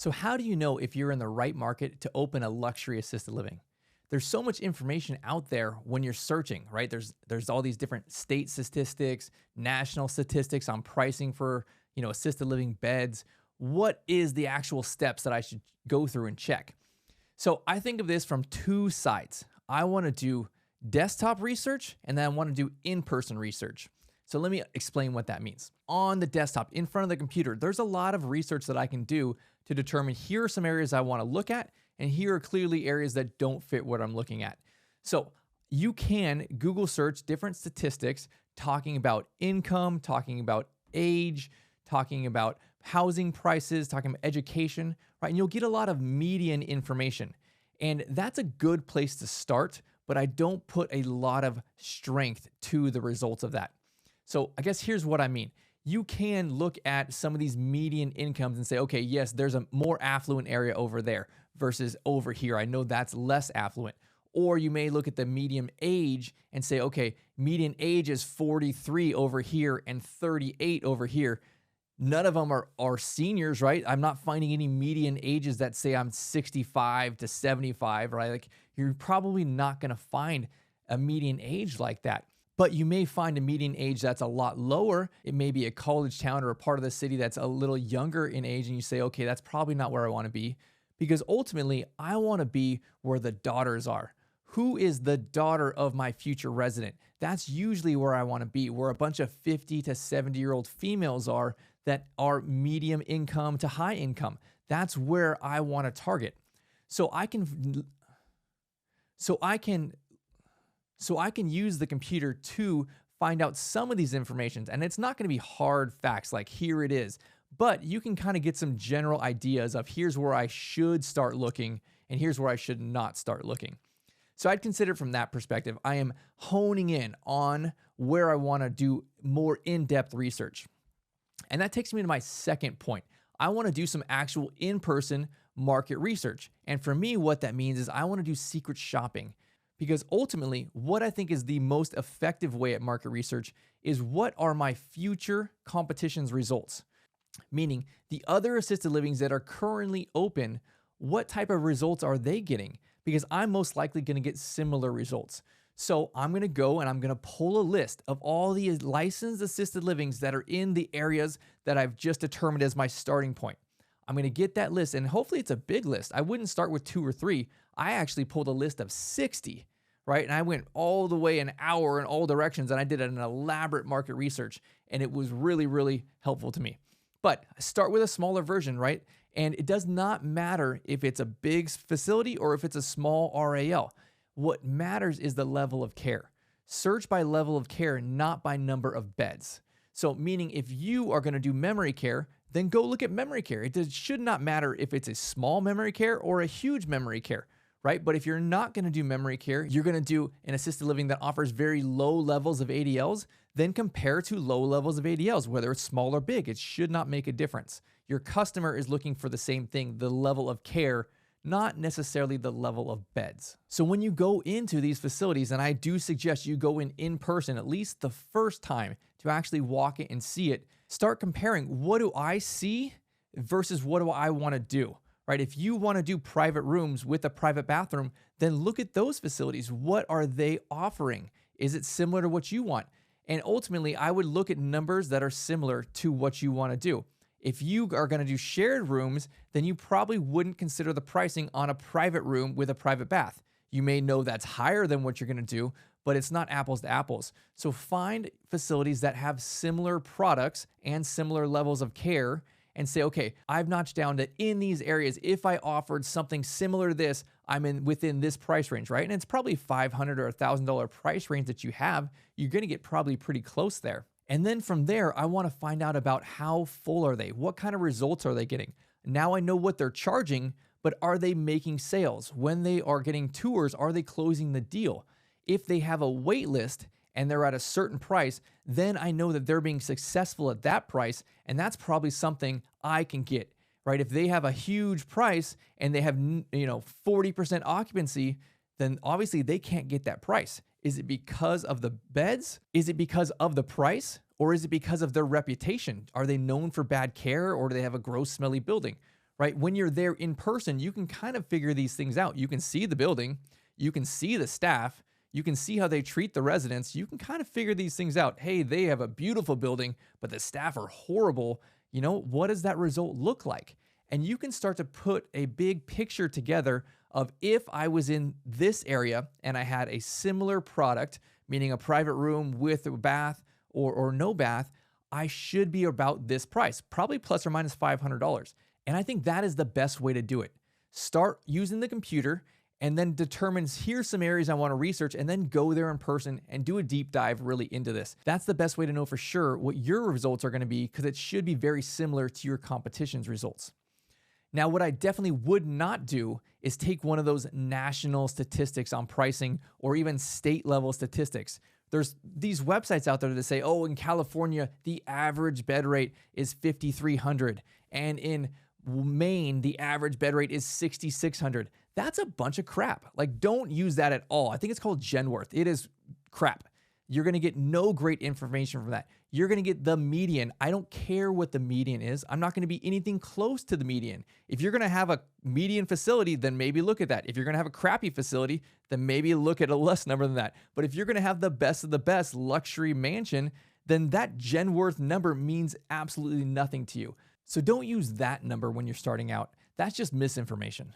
So how do you know if you're in the right market to open a luxury assisted living? There's so much information out there when you're searching, right? There's all these different state statistics, national statistics on pricing for, assisted living beds. What is the actual steps that I should go through and check? So I think of this from two sides. I want to do desktop research and then I want to do in-person research. So let me explain what that means. On the desktop, in front of the computer, there's a lot of research that I can do to determine here are some areas I want to look at, and here are clearly areas that don't fit what I'm looking at. So you can Google search different statistics talking about income, talking about age, talking about housing prices, talking about education, right? And you'll get a lot of median information. And that's a good place to start, but I don't put a lot of strength to the results of that. So I guess here's what I mean. You can look at some of these median incomes and say, okay, yes, there's a more affluent area over there versus over here. I know that's less affluent. Or you may look at the median age and say, okay, median age is 43 over here and 38 over here. None of them are seniors, right? I'm not finding any median ages that say I'm 65 to 75, right? Like you're probably not going to find a median age like that. But you may find a median age that's a lot lower. It may be a college town or a part of the city that's a little younger in age. And you say, okay, that's probably not where I want to be. Because ultimately, I want to be where the daughters are. Who is the daughter of my future resident? That's usually where I want to be, where a bunch of 50 to 70-year-old females are that are medium income to high income. That's where I want to target. So I can use the computer to find out some of these informations. And it's not going to be hard facts like here it is, but you can kind of get some general ideas of here's where I should start looking and here's where I should not start looking. So I'd consider it from that perspective. I am honing in on where I want to do more in-depth research. And that takes me to my second point. I want to do some actual in-person market research. And for me, what that means is I want to do secret shopping. Because ultimately, what I think is the most effective way at market research is what are my future competition's results? Meaning the other assisted livings that are currently open, what type of results are they getting? Because I'm most likely going to get similar results. So I'm going to go and I'm going to pull a list of all the licensed assisted livings that are in the areas that I've just determined as my starting point. I'm going to get that list, and hopefully it's a big list. I wouldn't start with 2 or 3. I actually pulled a list of 60, right? And I went all the way an hour in all directions, and I did an elaborate market research, and it was really, really helpful to me. But start with a smaller version, right? And it does not matter if it's a big facility or if it's a small RAL. What matters is the level of care. Search by level of care, not by number of beds. So meaning if you are going to do memory care, then go look at memory care. It should not matter if it's a small memory care or a huge memory care, right? But if you're not going to do memory care, you're going to do an assisted living that offers very low levels of ADLs, then compare to low levels of ADLs, whether it's small or big. It should not make a difference. Your customer is looking for the same thing, the level of care, not necessarily the level of beds. So when you go into these facilities, and I do suggest you go in person at least the first time to actually walk it and see it, start comparing what do I see versus what do I want to do, right? If you want to do private rooms with a private bathroom, then look at those facilities. What are they offering? Is it similar to what you want? And ultimately, I would look at numbers that are similar to what you want to do. If you are going to do shared rooms, then you probably wouldn't consider the pricing on a private room with a private bath. You may know that's higher than what you're going to do, but it's not apples to apples. So find facilities that have similar products and similar levels of care and say, okay, I've notched down that in these areas, if I offered something similar to this, I'm within this price range, right? And it's probably $500 or $1,000 price range that you have. You're going to get probably pretty close there. And then from there, I want to find out about how full are they? What kind of results are they getting? Now I know what they're charging, but are they making sales? When they are getting tours, are they closing the deal? If they have a wait list and they're at a certain price, then I know that they're being successful at that price, and that's probably something I can get, right? If they have a huge price and they have 40% occupancy, then obviously they can't get that price. Is it because of the beds? Is it because of the price? Or is it because of their reputation? Are they known for bad care, or do they have a gross, smelly building? right? When you're there in person, you can kind of figure these things out. You can see the building, you can see the staff, you can see how they treat the residents. You can kind of figure these things out. Hey, they have a beautiful building, but the staff are horrible. What does that result look like? And you can start to put a big picture together of if I was in this area and I had a similar product, meaning a private room with a bath or no bath, I should be about this price, probably plus or minus $500. And I think that is the best way to do it. Start using the computer and then determines here's some areas I want to research, and then go there in person and do a deep dive really into this. That's the best way to know for sure what your results are going to be, because it should be very similar to your competition's results. Now, what I definitely would not do is take one of those national statistics on pricing or even state level statistics. There's these websites out there that say, oh, in California, the average bed rate is 5,300. And in Maine, the average bed rate is 6,600. That's a bunch of crap. Like, don't use that at all. I think it's called Genworth. It is crap. You're going to get no great information from that. You're going to get the median. I don't care what the median is. I'm not going to be anything close to the median. If you're going to have a median facility, then maybe look at that. If you're going to have a crappy facility, then maybe look at a less number than that. But if you're going to have the best of the best luxury mansion, then that Genworth number means absolutely nothing to you. So don't use that number when you're starting out. That's just misinformation.